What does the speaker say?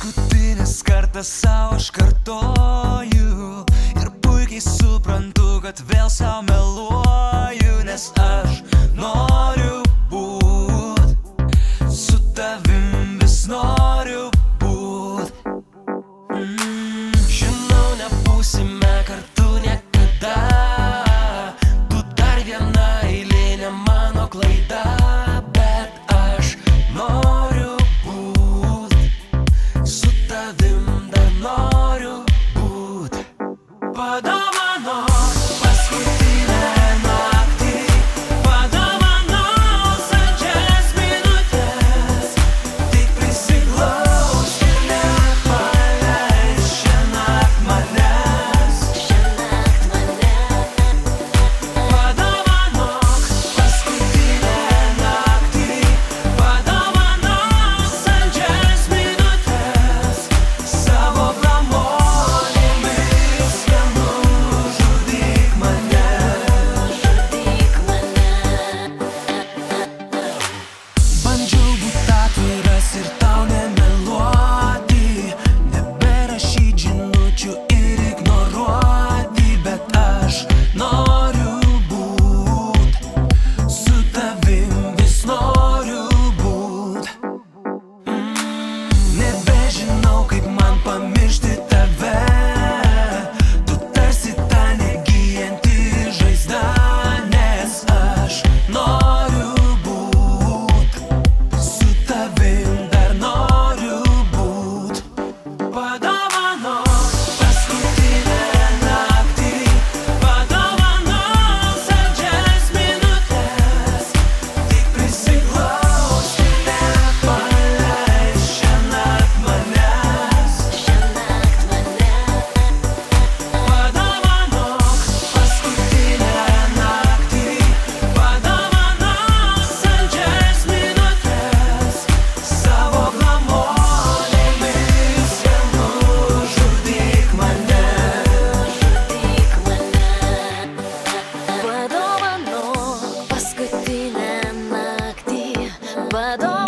Paskutinis kartas savo aš kartoju ir puikiai suprantu, kad vėl savo meluoju, nes aš noriu būt su tavim, vis noriu būt. Žinau, nebūsime kartu niekada, tu dar viena eilinė mano klaida, bet aš noriu būt su tavim, dar noriu būt. Padovanok paskutinę naktį, padovanok saldžias minutes, tik prisiglausk ir nepaleis šiąnakt manęs. Padovanok paskutinę naktį, padovanok saldžias minutes, savo glamonėmis nenužudyk mane. Bandžiau būt atviras ir tau nemeluoti, neberašyt žinučių ir ignoruoti, bet aš noriu būt su tavim, vis noriu būt. Nebežinau, kaip man pamiršti tave, tu tarsi ta negyjanti žaizda, nes aš noriu būt su tavim, dar noriu būt. Padovanok paskutinę naktį, padovanok saldžias minutes, tik prisiglausk ir nepaleis šiąnakt manęs. Padovanok paskutinę naktį, padovanok saldžias minutes, savo glamonėmis nenužudyk mane. Padovanok paskutinę naktį, padovanok